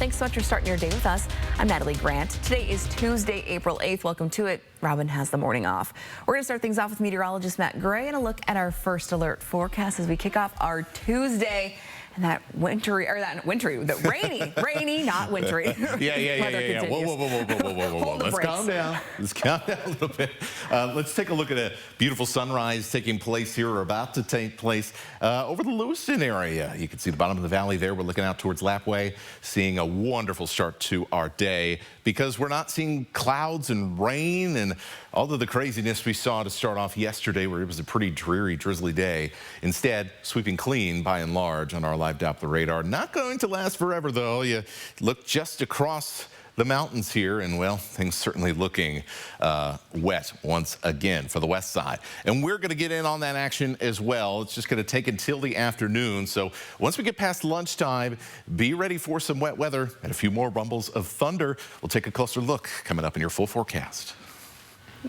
Thanks so much for starting your day with us. I'm Natalie Grant. Today is Tuesday, April 8th. Welcome to it. Robin has the morning off. We're going to start things off with meteorologist Matt Gray and a look at our first alert forecast as we kick off our Tuesday. And that rainy, not wintry. Yeah. Whoa. Let's calm down. Let's calm down a little bit. Let's take a look at a beautiful sunrise taking place here, or about to take place, over the Lewiston area. You can see the bottom of the valley there. We're looking out towards Lapwai, seeing a wonderful start to our day because we're not seeing clouds and rain and all of the craziness we saw to start off yesterday, where it was a pretty dreary, drizzly day. Instead, sweeping clean by and large on our live Doppler radar. Not going to last forever, though. You look just across the mountains here, and, well, things certainly looking wet once again for the west side. And we're going to get in on that action as well. It's just going to take until the afternoon. So once we get past lunchtime, be ready for some wet weather and a few more rumbles of thunder. We'll take a closer look coming up in your full forecast.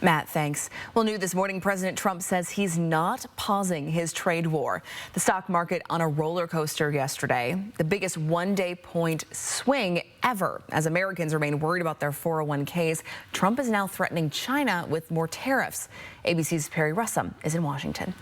Matt, thanks. Well, new this morning, President Trump says he's not pausing his trade war. The stock market on a roller coaster yesterday, the biggest one-day point swing ever. As Americans remain worried about their 401ks, Trump is now threatening China with more tariffs. ABC's Perry Russum is in Washington.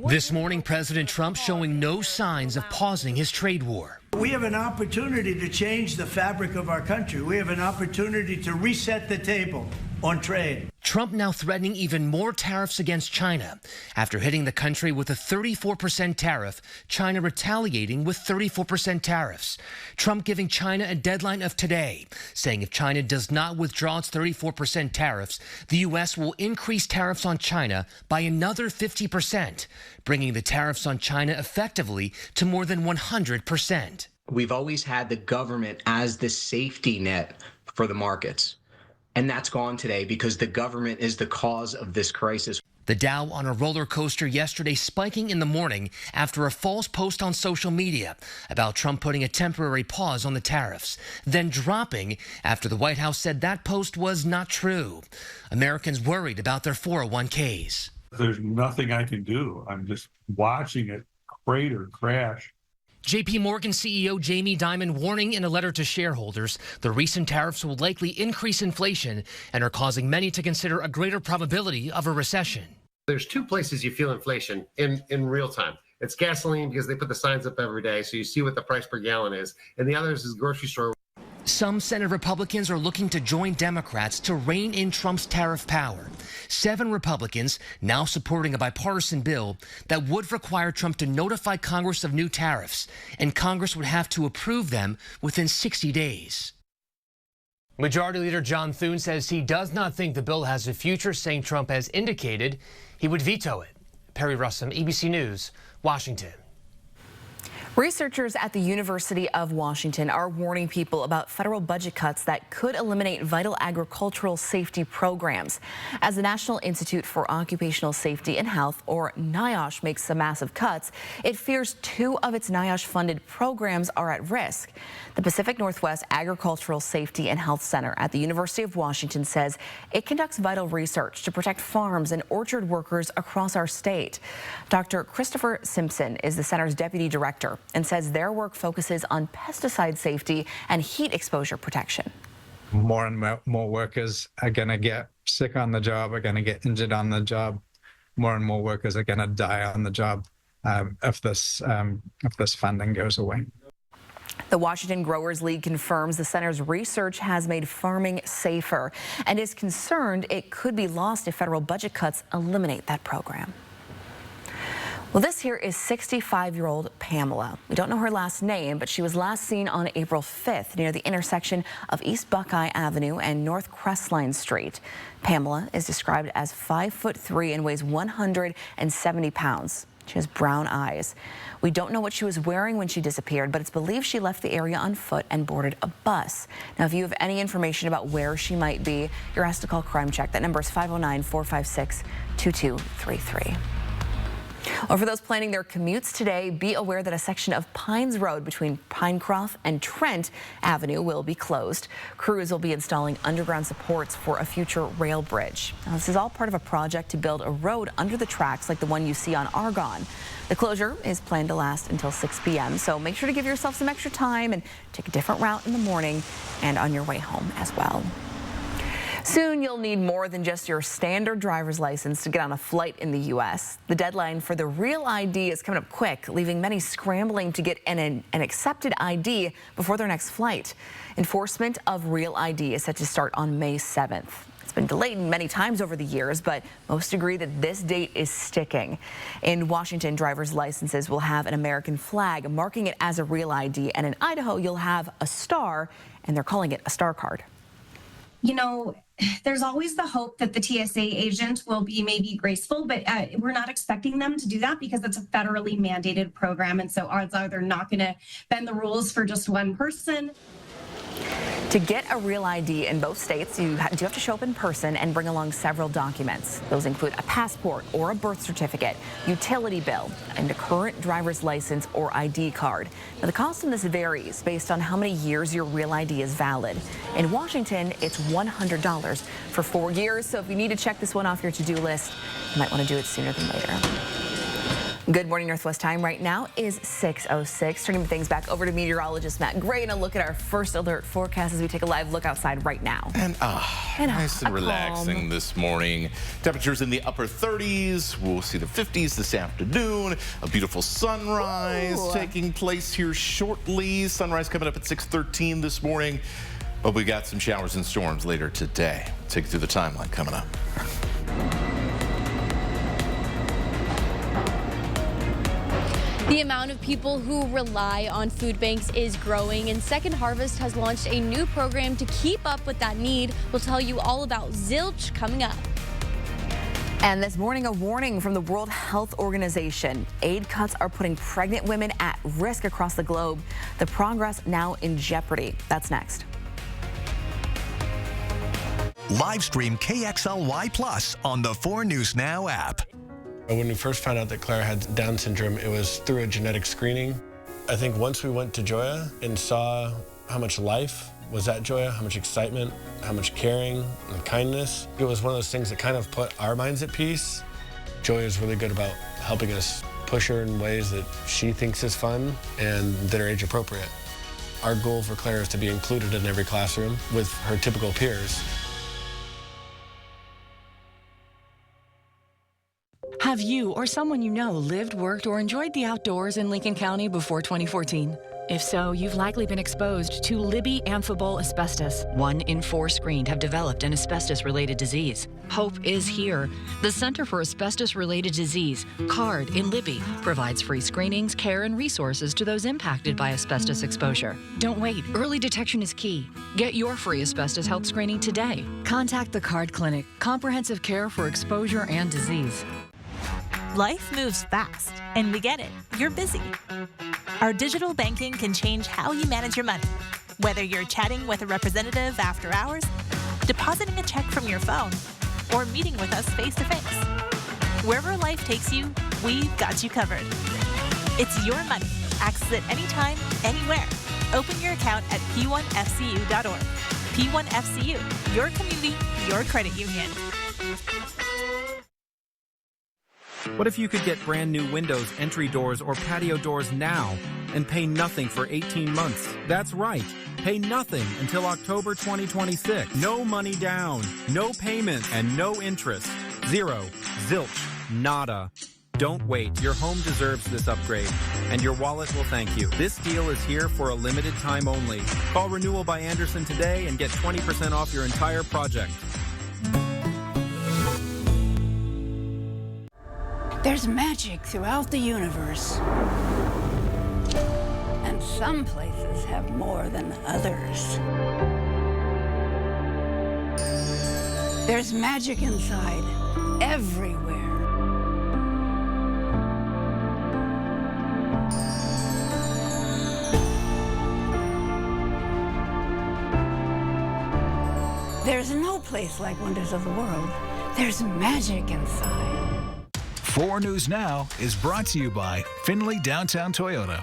This morning, President Trump showing no signs of pausing his trade war. We have an opportunity to change the fabric of our country. We have an opportunity to reset the table on trade. Trump now threatening even more tariffs against China. After hitting the country with a 34% tariff, China retaliating with 34% tariffs. Trump giving China a deadline of today, saying if China does not withdraw its 34% tariffs, the U.S. will increase tariffs on China by another 50%, bringing the tariffs on China effectively to more than 100%. We've always had the government as the safety net for the markets. And that's gone today because the government is the cause of this crisis. The Dow on a roller coaster yesterday, spiking in the morning after a false post on social media about Trump putting a temporary pause on the tariffs, then dropping after the White House said that post was not true. Americans worried about their 401ks. There's nothing I can do. I'm just watching it crash. JP Morgan CEO Jamie Dimon warning in a letter to shareholders the recent tariffs will likely increase inflation and are causing many to consider a greater probability of a recession. There's two places you feel inflation in real time. It's gasoline because they put the signs up every day, so you see what the price per gallon is. And the other is grocery store. Some Senate Republicans are looking to join Democrats to rein in Trump's tariff power. 7 Republicans now supporting a bipartisan bill that would require Trump to notify Congress of new tariffs, and Congress would have to approve them within 60 days. Majority Leader John Thune says he does not think the bill has a future, saying Trump has indicated he would veto it. Perry Russum, ABC News, Washington. Researchers at the University of Washington are warning people about federal budget cuts that could eliminate vital agricultural safety programs. As the National Institute for Occupational Safety and Health, or NIOSH, makes some massive cuts, it fears 2 of its NIOSH-funded programs are at risk. The Pacific Northwest Agricultural Safety and Health Center at the University of Washington says it conducts vital research to protect farms and orchard workers across our state. Dr. Christopher Simpson is the center's deputy director and says their work focuses on pesticide safety and heat exposure protection. More and more workers are going to get sick on the job, are going to get injured on the job. More and more workers are going to die on the job if this funding goes away. The Washington Growers League confirms the center's research has made farming safer and is concerned it could be lost if federal budget cuts eliminate that program. Well, this here is 65-year-old Pamela. We don't know her last name, but she was last seen on April 5th near the intersection of East Buckeye Avenue and North Crestline Street. Pamela is described as 5'3" and weighs 170 pounds. She has brown eyes. We don't know what she was wearing when she disappeared, but it's believed she left the area on foot and boarded a bus. Now, if you have any information about where she might be, you're asked to call Crime Check. That number is 509-456-2233. Well, for those planning their commutes today, be aware that a section of Pines Road between Pinecroft and Trent Avenue will be closed. Crews will be installing underground supports for a future rail bridge. Now, this is all part of a project to build a road under the tracks like the one you see on Argonne. The closure is planned to last until 6 p.m., so make sure to give yourself some extra time and take a different route in the morning and on your way home as well. Soon you'll need more than just your standard driver's license to get on a flight in the U.S. The deadline for the Real ID is coming up quick, leaving many scrambling to get an accepted ID before their next flight. Enforcement of Real ID is set to start on May 7th. It's been delayed many times over the years, but most agree that this date is sticking. In Washington, driver's licenses will have an American flag marking it as a Real ID, and in Idaho, you'll have a star, and they're calling it a star card. You know, there's always the hope that the TSA agent will be maybe graceful, but we're not expecting them to do that because it's a federally mandated program. And so odds are they're not going to bend the rules for just one person. To get a Real ID in both states, you do have to show up in person and bring along several documents. Those include a passport or a birth certificate, utility bill, and a current driver's license or ID card. Now, the cost of this varies based on how many years your Real ID is valid. In Washington, it's $100 for 4 years, so if you need to check this one off your to-do list, you might want to do it sooner than later. Good morning, Northwest time right now is 6:06. Turning things back over to meteorologist Matt Gray and a look at our first alert forecast as we take a live look outside right now. And nice and relaxing this morning. Temperatures in the upper 30s. We'll see the 50s this afternoon. A beautiful sunrise taking place here shortly. Sunrise coming up at 6:13 this morning. But we got some showers and storms later today. Take you through the timeline coming up. The amount of people who rely on food banks is growing, and Second Harvest has launched a new program to keep up with that need. We'll tell you all about Zilch coming up. And this morning, a warning from the World Health Organization. Aid cuts are putting pregnant women at risk across the globe. The progress now in jeopardy. That's next. Live stream KXLY Plus on the 4 News Now app. When we first found out that Claire had Down syndrome, it was through a genetic screening. I think once we went to Joya and saw how much life was at Joya, how much excitement, how much caring and kindness, it was one of those things that kind of put our minds at peace. Joya is really good about helping us push her in ways that she thinks is fun and that are age appropriate. Our goal for Claire is to be included in every classroom with her typical peers. Have you or someone you know lived, worked, or enjoyed the outdoors in Lincoln County before 2014? If so, you've likely been exposed to Libby amphibole asbestos. 1 in 4 screened have developed an asbestos-related disease. Hope is here. The Center for Asbestos-Related Disease, CARD, in Libby, provides free screenings, care, and resources to those impacted by asbestos exposure. Don't wait. Early detection is key. Get your free asbestos health screening today. Contact the CARD Clinic, comprehensive care for exposure and disease. Life moves fast, and we get it. You're busy. Our digital banking can change how you manage your money. Whether you're chatting with a representative after hours, depositing a check from your phone, or meeting with us face-to-face. Wherever life takes you, we've got you covered. It's your money. Access it anytime, anywhere. Open your account at p1fcu.org. P1FCU, your community, your credit union. What if you could get brand new windows, entry doors, or patio doors now and pay nothing for 18 months? That's right. Pay nothing until October 2026. No money down, no payments, and no interest. Zero. Zilch. Nada. Don't wait. Your home deserves this upgrade, and your wallet will thank you. This deal is here for a limited time only. Call Renewal by Andersen today and get 20% off your entire project. There's magic throughout the universe. And some places have more than others. There's magic inside, everywhere. There's no place like Wonders of the World. There's magic inside. 4 News Now is brought to you by Findlay Downtown Toyota.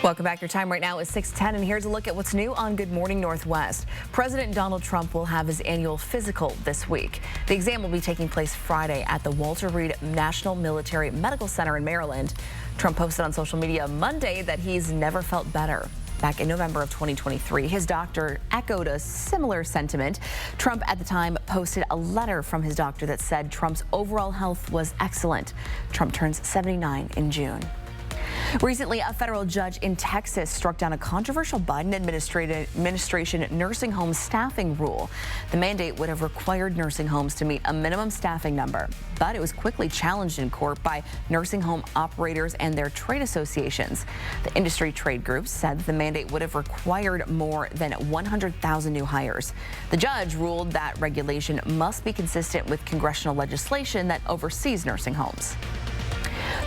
Welcome back. Your time right now is 6:10, and here's a look at what's new on Good Morning Northwest. President Donald Trump will have his annual physical this week. The exam will be taking place Friday at the Walter Reed National Military Medical Center in Maryland. Trump posted on social media Monday that he's never felt better. Back in November of 2023, his doctor echoed a similar sentiment. Trump at the time posted a letter from his doctor that said Trump's overall health was excellent. Trump turns 79 in June. Recently, a federal judge in Texas struck down a controversial Biden administration nursing home staffing rule. The mandate would have required nursing homes to meet a minimum staffing number, but it was quickly challenged in court by nursing home operators and their trade associations. The industry trade groups said the mandate would have required more than 100,000 new hires. The judge ruled that regulation must be consistent with congressional legislation that oversees nursing homes.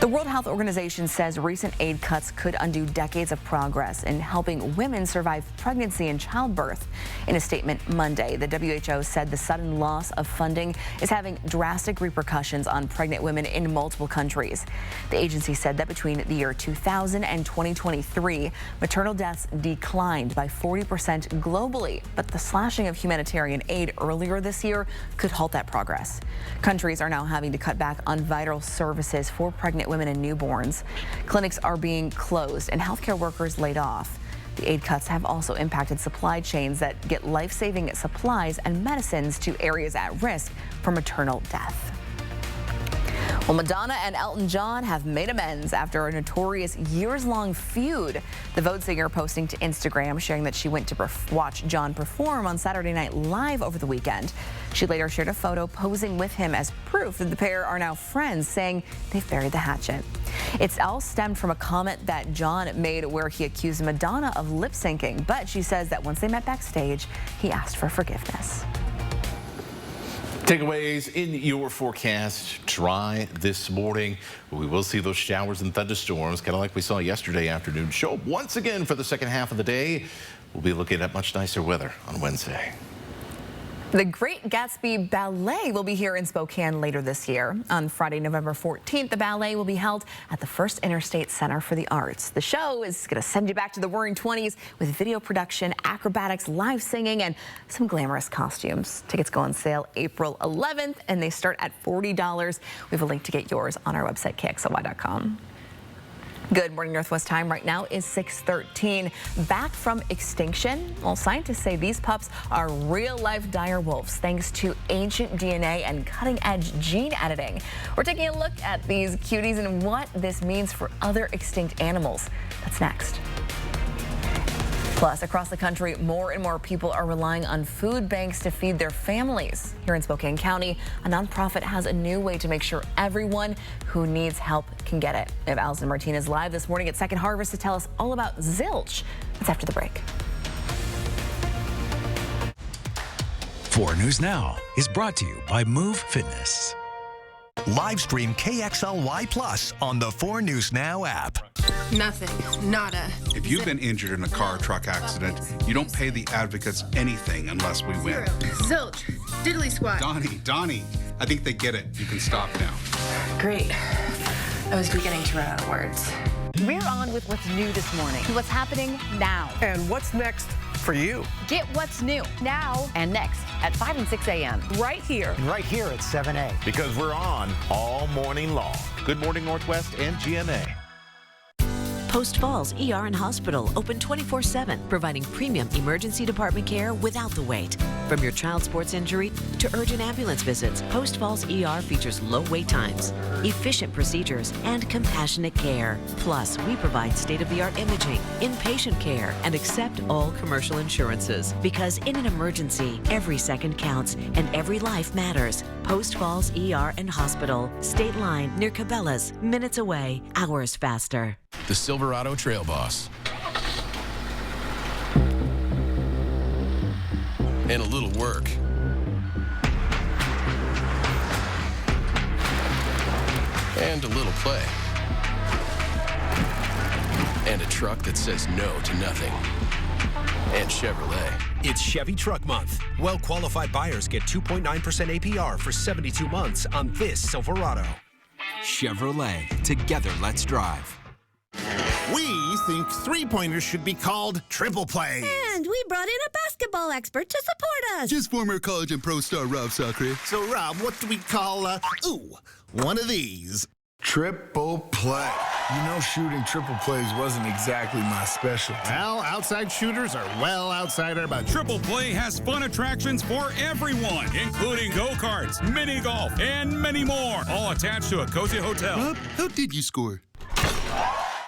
The World Health Organization says recent aid cuts could undo decades of progress in helping women survive pregnancy and childbirth. In a statement Monday, the WHO said the sudden loss of funding is having drastic repercussions on pregnant women in multiple countries. The agency said that between the year 2000 and 2023, maternal deaths declined by 40% globally, but the slashing of humanitarian aid earlier this year could halt that progress. Countries are now having to cut back on vital services for pregnant women and newborns. Clinics are being closed and healthcare workers laid off. The aid cuts have also impacted supply chains that get life-saving supplies and medicines to areas at risk for maternal death. Well, Madonna and Elton John have made amends after a notorious years-long feud. The Vogue singer posting to Instagram, sharing that she went to watch John perform on Saturday Night Live over the weekend. She later shared a photo posing with him as proof that the pair are now friends, saying they've buried the hatchet. It's all stemmed from a comment that John made where he accused Madonna of lip syncing, but she says that once they met backstage, he asked for forgiveness. Takeaways in your forecast. Dry this morning. We will see those showers and thunderstorms, kind of like we saw yesterday afternoon. Show up once again for the second half of the day. We'll be looking at much nicer weather on Wednesday. The Great Gatsby Ballet will be here in Spokane later this year. On Friday, November 14th, the ballet will be held at the First Interstate Center for the Arts. The show is going to send you back to the Roaring 20s with video production, acrobatics, live singing, and some glamorous costumes. Tickets go on sale April 11th, and they start at $40. We have a link to get yours on our website, KXLY.com. Good morning, Northwest time right now is 6:13. Back from extinction? Well, scientists say these pups are real-life dire wolves thanks to ancient DNA and cutting-edge gene editing. We're taking a look at these cuties and what this means for other extinct animals. That's next. Plus, across the country, more and more people are relying on food banks to feed their families. Here in Spokane County, a nonprofit has a new way to make sure everyone who needs help can get it. We have Allison Martinez live this morning at Second Harvest to tell us all about Zilch. That's after the break. 4 News Now is brought to you by Move Fitness. Live stream KXLY Plus on the 4 News Now app. Nothing. Nada. If you've been injured in a car or truck accident, you don't pay the advocates anything unless we win. Zilch. Diddly squat. Donnie, I think they get it. You can stop now. Great. I was beginning to run out of words. We're on with what's new this morning. What's happening now. And what's next for you? Get what's new now and next at 5 and 6 a.m. Right here. And right here at 7A. Because we're on all morning long. Good Morning Northwest and GMA. Post Falls ER and Hospital, open 24/7, providing premium emergency department care without the wait. From your child sports injury to urgent ambulance visits, Post Falls ER features low wait times, efficient procedures, and compassionate care. Plus, we provide state-of-the-art imaging, inpatient care, and accept all commercial insurances. Because in an emergency, every second counts and every life matters. Post Falls ER and Hospital, State Line near Cabela's, minutes away, hours faster. The Silverado Trail Boss. And a little work. And a little play. And a truck that says no to nothing. and Chevrolet. It's Chevy Truck Month. Well-qualified buyers get 2.9% APR for 72 months on this Silverado. Chevrolet. Together, let's drive. We think three-pointers should be called triple plays. And we brought in a basketball expert to support us. Just former college and pro star Rob Sacre. So, Rob, what do we call, one of these? Triple play. You know, shooting triple plays wasn't exactly my specialty. Well, outside shooters are well outside our budget. Triple Play has fun attractions for everyone, including go-karts, mini golf, and many more, all attached to a cozy hotel. Rob, how did you score?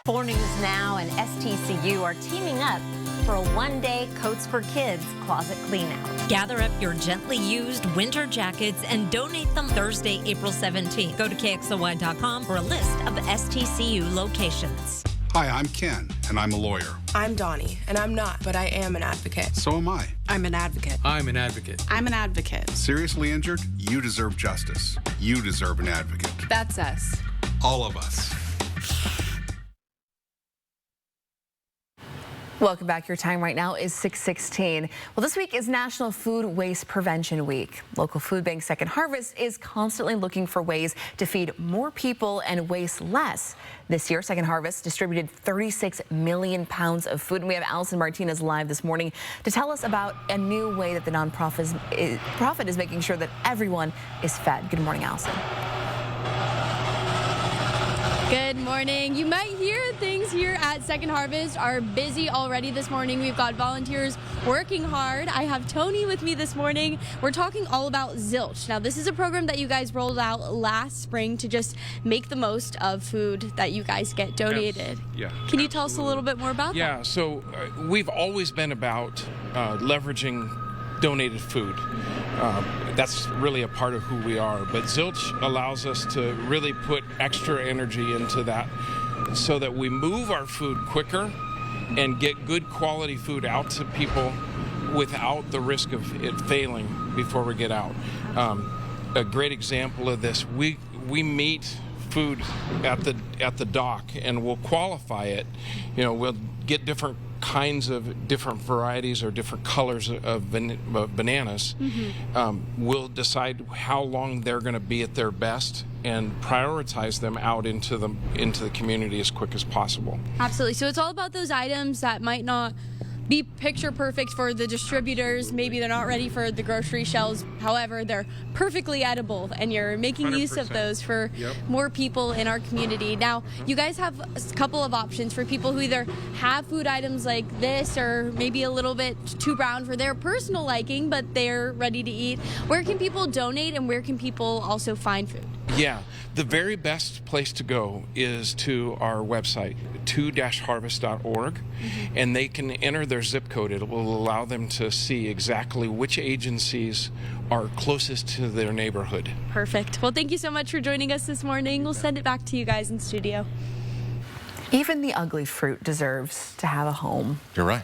4 News Now and STCU are teaming up for a one-day Coats for Kids closet cleanout. Gather up your gently used winter jackets and donate them Thursday, April 17th. Go to KXLY.com for a list of STCU locations. Hi, I'm Ken, and I'm a lawyer. I'm Donnie, and I'm not, but I am an advocate. So am I. I'm an advocate. I'm an advocate. I'm an advocate. Seriously injured? You deserve justice. You deserve an advocate. That's us. All of us. Welcome back. Your time right now is 6:16. Well, this week is National Food Waste Prevention Week. Local food bank Second Harvest is constantly looking for ways to feed more people and waste less. This year, Second Harvest distributed 36 million pounds of food. And we have Allison Martinez live this morning to tell us about a new way that the nonprofit is making sure that everyone is fed. Good morning, Allison. Good morning. You might hear things here at Second Harvest are busy already this morning. We've got volunteers working hard. I have Tony with me this morning. We're talking all about Zilch. Now, this is a program that you guys rolled out last spring to just make the most of food that you guys get donated. Yeah. Can you tell us a little bit more about that? Yeah, so we've always been about leveraging donated food. That's really a part of who we are. But Zilch allows us to really put extra energy into that so that we move our food quicker and get good quality food out to people without the risk of it failing before we get out. A great example of this, we meet food at the dock and we'll qualify it. You know, we'll get different kinds of different varieties or different colors of bananas. We'll decide how long they're going to be at their best and prioritize them out into the community as quick as possible. Absolutely. So it's all about those items that might not be picture perfect for the distributors. Maybe they're not ready for the grocery shelves. However, they're perfectly edible, and you're making 100%. Use of those for more people in our community. Now, you guys have a couple of options for people who either have food items like this or maybe a little bit too brown for their personal liking, but they're ready to eat. Where can people donate, and where can people also find food? Yeah, the very best place to go is to our website, 2-harvest.org, and they can enter their zip code. It will allow them to see exactly which agencies are closest to their neighborhood. Perfect. Well, thank you so much for joining us this morning. We'll send it back to you guys in studio. Even the ugly fruit deserves to have a home. You're right.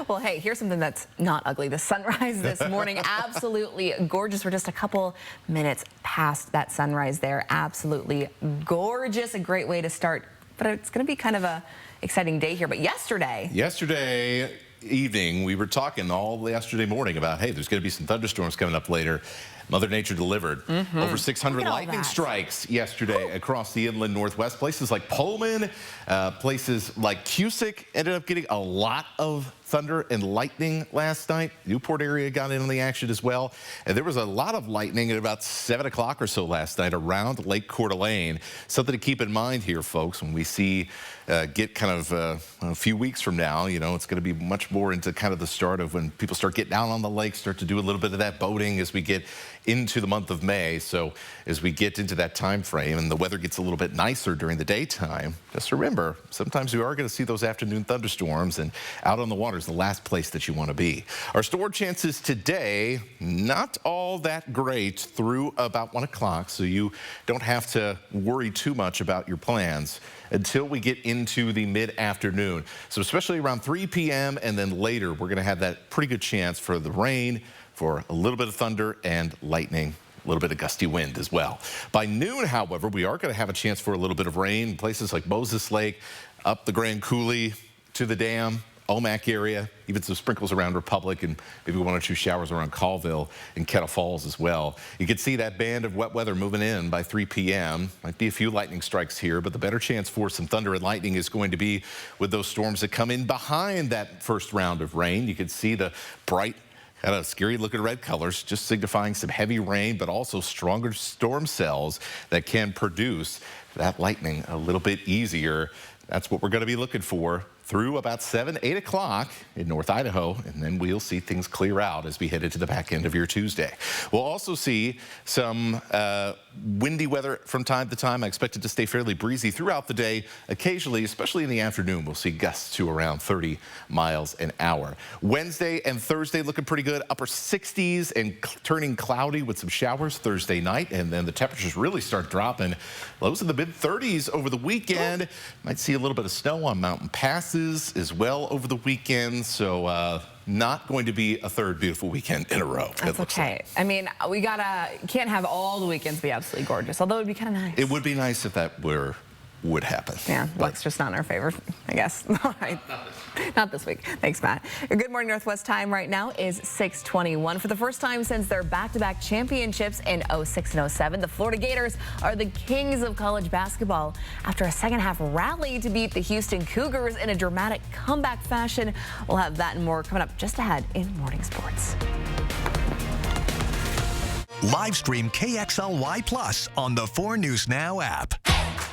Well, hey, here's something that's not ugly. The sunrise this morning, absolutely gorgeous. We're just a couple minutes past that sunrise there. Absolutely gorgeous. A great way to start. But it's going to be kind of a exciting day here. But yesterday evening, we were talking all yesterday morning about, hey, there's going to be some thunderstorms coming up later. Mother Nature delivered. Over 600 lightning strikes yesterday across the inland northwest. Places like Pullman, places like Cusick ended up getting a lot of thunder and lightning last night. Newport area got in on the action as well. And there was a lot of lightning at about 7 o'clock or so last night around Lake Coeur d'Alene. Something to keep in mind here, folks, when we see get kind of a few weeks from now, you know, it's going to be much more into kind of the start of when people start getting out on the lake, start to do a little bit of that boating as we get into the month of May. So as we get into that time frame and the weather gets a little bit nicer during the daytime, just remember, sometimes we are going to see those afternoon thunderstorms, and out on the water is the last place that you want to be. Our storm chances today, not all that great through about 1 o'clock, so you don't have to worry too much about your plans until we get into the mid-afternoon. So especially around 3 p.m. and then later, we're going to have that pretty good chance for the rain, for a little bit of thunder and lightning, a little bit of gusty wind as well. By noon, however, we are going to have a chance for a little bit of rain in places like Moses Lake, up the Grand Coulee to the dam, Omak area, even some sprinkles around Republic, and maybe 1 or 2 showers around Colville and Kettle Falls as well. You can see that band of wet weather moving in by 3 p.m. Might be a few lightning strikes here, but the better chance for some thunder and lightning is going to be with those storms that come in behind that first round of rain. You can see the bright, kind of scary looking red colors, just signifying some heavy rain, but also stronger storm cells that can produce that lightning a little bit easier. That's what we're going to be looking for through about 7, 8 o'clock in North Idaho, and then we'll see things clear out as we head into the back end of your Tuesday. We'll also see some windy weather from time to time. I expect it to stay fairly breezy throughout the day. Occasionally, especially in the afternoon, we'll see gusts to around 30 miles an hour. Wednesday and Thursday looking pretty good. Upper 60s and turning cloudy with some showers Thursday night, and then the temperatures really start dropping. Lows in the mid-30s over the weekend. Might see a little bit of snow on mountain passes as well over the weekend, so not going to be a third beautiful weekend in a row. That's okay. I mean, we can't have all the weekends be absolutely gorgeous, although it would be kind of nice. It would be nice if that would happen. Yeah, luck's just not in our favor, I guess. All right. Not this week. Thanks, Matt. Your Good Morning Northwest time right now is 6:21. For the first time since their back-to-back championships in 06 and 07, the Florida Gators are the kings of college basketball. After a second-half rally to beat the Houston Cougars in a dramatic comeback fashion, we'll have that and more coming up just ahead in Morning Sports. Live stream KXLY Plus on the 4 News Now app.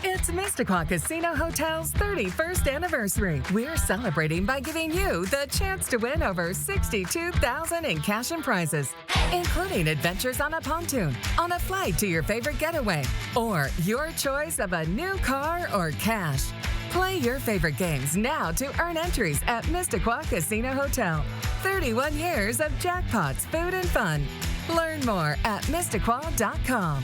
It's Mississauga Casino Hotel's 31st anniversary. We're celebrating by giving you the chance to win over $62,000 in cash and prizes, including adventures on a pontoon, on a flight to your favorite getaway, or your choice of a new car or cash. Play your favorite games now to earn entries at Mississauga Casino Hotel. 31 years of jackpots, food, and fun. Learn more at Mississauga.com.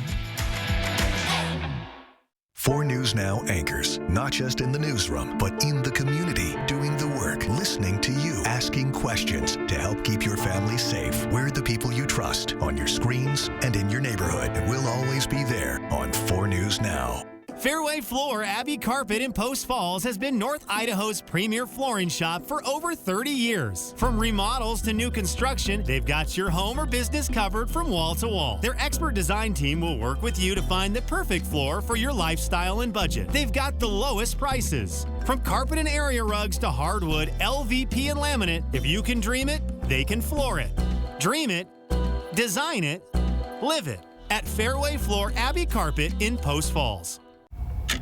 4 News Now anchors, not just in the newsroom, but in the community, doing the work, listening to you, asking questions to help keep your family safe. We're the people you trust on your screens and in your neighborhood, and we'll always be there on 4 News Now. Fairway Floor Abbey Carpet in Post Falls has been North Idaho's premier flooring shop for over 30 years. From remodels to new construction, they've got your home or business covered from wall to wall. Their expert design team will work with you to find the perfect floor for your lifestyle and budget. They've got the lowest prices. From carpet and area rugs to hardwood, LVP, and laminate, if you can dream it, they can floor it. Dream it, design it, live it at Fairway Floor Abbey Carpet in Post Falls.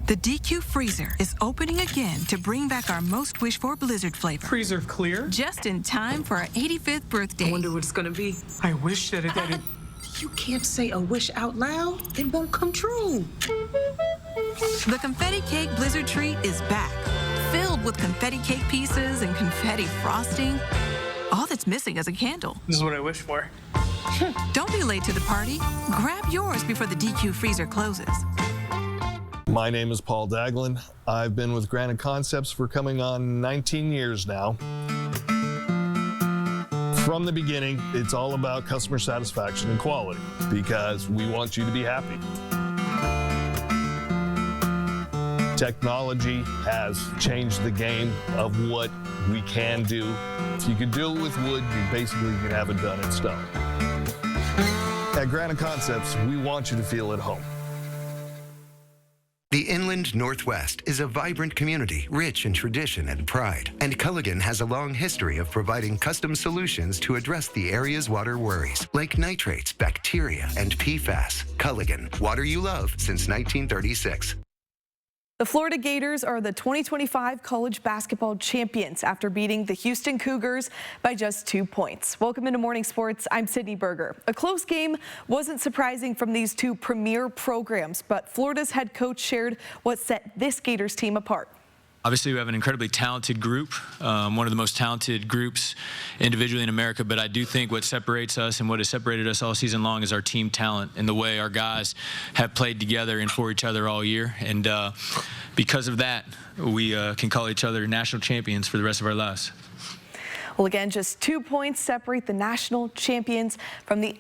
The DQ Freezer is opening again to bring back our most wished-for Blizzard flavor. Freezer clear? Just in time for our 85th birthday. I wonder what it's gonna be. I wish that it didn't. You can't say a wish out loud. It won't come true. The Confetti Cake Blizzard Treat is back, filled with confetti cake pieces and confetti frosting. All that's missing is a candle. This is what I wish for. Don't be late to the party. Grab yours before the DQ Freezer closes. My name is Paul Daglin. I've been with Granite Concepts for coming on 19 years now. From the beginning, it's all about customer satisfaction and quality because we want you to be happy. Technology has changed the game of what we can do. If you could do it with wood, you basically can have it done in stone. At Granite Concepts, we want you to feel at home. The Inland Northwest is a vibrant community, rich in tradition and pride. And Culligan has a long history of providing custom solutions to address the area's water worries, like nitrates, bacteria, and PFAS. Culligan, water you love since 1936. The Florida Gators are the 2025 college basketball champions after beating the Houston Cougars by just 2 points. Welcome into Morning Sports. I'm Sydney Berger. A close game wasn't surprising from these two premier programs, but Florida's head coach shared what set this Gators team apart. Obviously, we have an incredibly talented group, one of the most talented groups individually in America, but I do think what separates us and what has separated us all season long is our team talent and the way our guys have played together and for each other all year. And because of that, we can call each other national champions for the rest of our lives. Well, again, just 2 points separate the national champions from the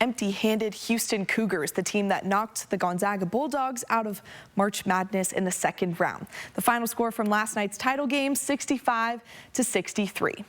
empty-handed Houston Cougars, the team that knocked the Gonzaga Bulldogs out of March Madness in the second round. The final score from last night's title game, 65-63.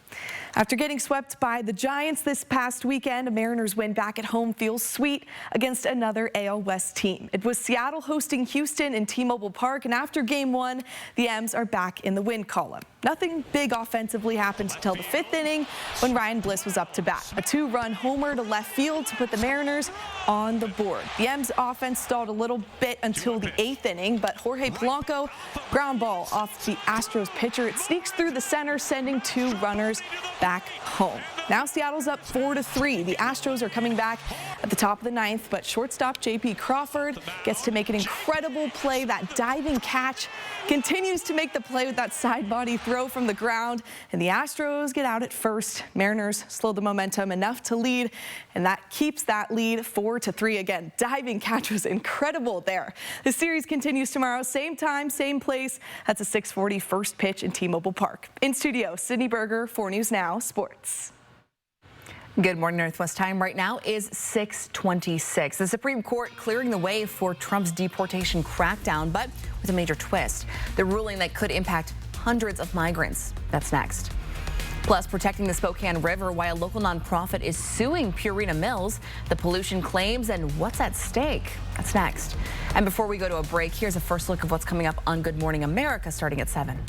After getting swept by the Giants this past weekend, a Mariners win back at home feels sweet against another AL West team. It was Seattle hosting Houston in T-Mobile Park, and after game one, the M's are back in the win column. Nothing big offensively happened until the 5th inning when Ryan Bliss was up to bat. A 2-run homer to left field to put the Mariners on the board. The M's offense stalled a little bit until the 8th inning, but Jorge Polanco ground ball off the Astros pitcher. It sneaks through the center, sending 2 runners back home. Now Seattle's up 4-3. The Astros are coming back at the top of the 9th, but shortstop J.P. Crawford gets to make an incredible play. That diving catch continues to make the play with that side body throw from the ground, and the Astros get out at first. Mariners slow the momentum enough to lead, and that keeps that lead 4-3 again. Diving catch was incredible there. The series continues tomorrow, same time, same place. That's a 6:40 first pitch in T-Mobile Park. In studio, Sydney Berger, 4 News Now Sports. Good morning. Northwest time right now is 6:26. The Supreme Court clearing the way for Trump's deportation crackdown, but with a major twist. The ruling that could impact hundreds of migrants. That's next. Plus, protecting the Spokane River while a local nonprofit is suing Purina Mills, the pollution claims, and what's at stake. That's next. And before we go to a break, here's a first look of what's coming up on Good Morning America starting at 7.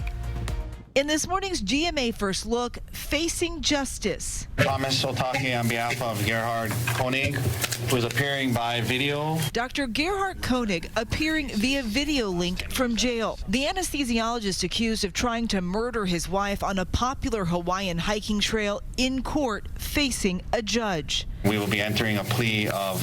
In this morning's GMA First Look, facing justice. Thomas Sotaki on behalf of Gerhard Koenig, who is appearing by video. Dr. Gerhard Koenig appearing via video link from jail. The anesthesiologist accused of trying to murder his wife on a popular Hawaiian hiking trail in court facing a judge. We will be entering a plea of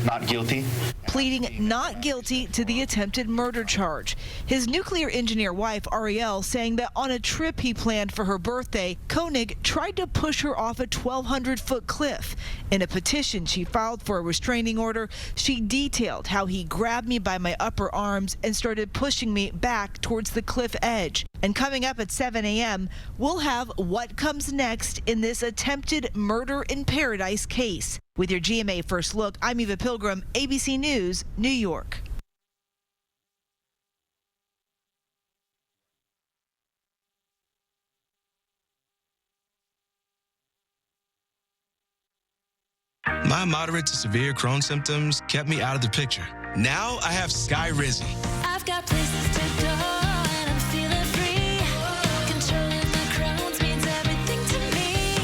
not guilty. Pleading not guilty to the attempted murder charge. His nuclear engineer wife, Ariel, saying that on a trip he planned for her birthday, Koenig tried to push her off a 1,200-foot cliff. In a petition she filed for a restraining order, she detailed how he grabbed me by my upper arms and started pushing me back towards the cliff edge. And coming up at 7 a.m., we'll have what comes next in this attempted murder in paradise case. With your GMA First Look, I'm Eva Pilgrim, ABC News, New York. My moderate to severe Crohn's symptoms kept me out of the picture. Now I have Skyrizi. I've got places to go and I'm feeling free. Controlling my Crohn's means everything to me.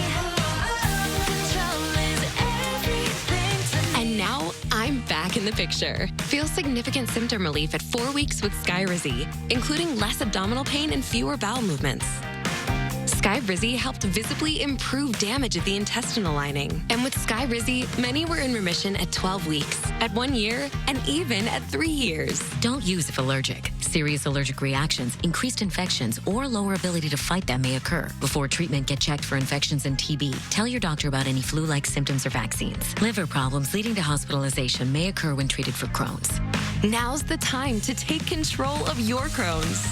Control is everything to me. And now I'm back in the picture. Feel significant symptom relief at 4 weeks with Skyrizi, including less abdominal pain and fewer bowel movements. Skyrizi helped visibly improve damage of the intestinal lining. And with Skyrizi, many were in remission at 12 weeks, at 1 year, and even at 3 years. Don't use if allergic. Serious allergic reactions, increased infections, or lower ability to fight them may occur. Before treatment, get checked for infections and TB. Tell your doctor about any flu-like symptoms or vaccines. Liver problems leading to hospitalization may occur when treated for Crohn's. Now's the time to take control of your Crohn's.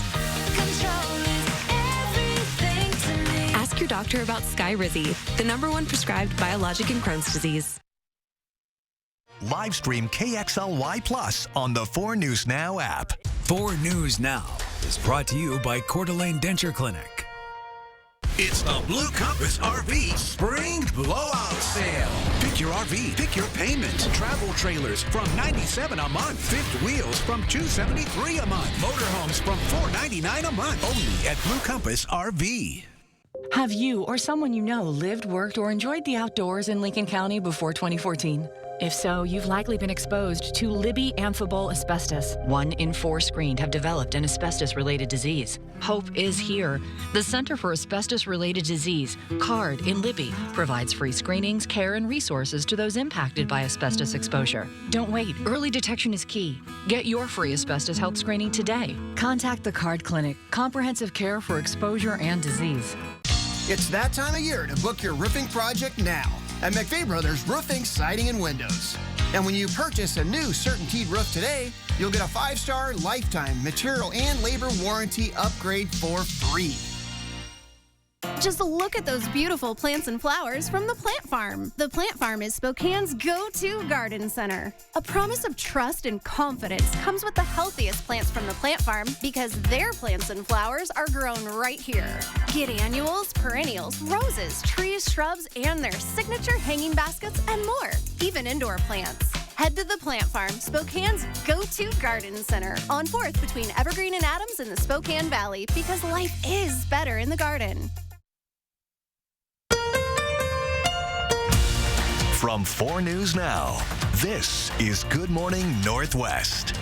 Control is everything to me. Ask your doctor about Skyrizi, the #1 prescribed biologic in Crohn's disease. Live stream KXLY Plus on the 4 News Now app. 4 News Now is brought to you by Coeur d'Alene Denture Clinic. It's the Blue Compass RV Spring Blowout Sale. Pick your RV, pick your payment. Travel trailers from $97 a month. Fifth wheels from $273 a month. Motorhomes from $499 a month. Only at Blue Compass RV. Have you or someone you know lived, worked, or enjoyed the outdoors in Lincoln County before 2014? If so, you've likely been exposed to Libby amphibole asbestos. 1 in 4 screened have developed an asbestos-related disease. Hope is here. The Center for Asbestos-Related Disease, CARD in Libby, provides free screenings, care, and resources to those impacted by asbestos exposure. Don't wait. Early detection is key. Get your free asbestos health screening today. Contact the CARD Clinic, comprehensive care for exposure and disease. It's that time of year to book your roofing project now at McVeigh Brothers Roofing, Siding, and Windows. And when you purchase a new CertainTeed roof today, you'll get a 5-star lifetime material and labor warranty upgrade for free. Just look at those beautiful plants and flowers from the Plant Farm. The Plant Farm is Spokane's go-to garden center. A promise of trust and confidence comes with the healthiest plants from the Plant Farm because their plants and flowers are grown right here. Get annuals, perennials, roses, trees, shrubs, and their signature hanging baskets and more, even indoor plants. Head to the Plant Farm, Spokane's go-to garden center on 4th between Evergreen and Adams in the Spokane Valley because life is better in the garden. From 4 News Now, this is Good Morning Northwest.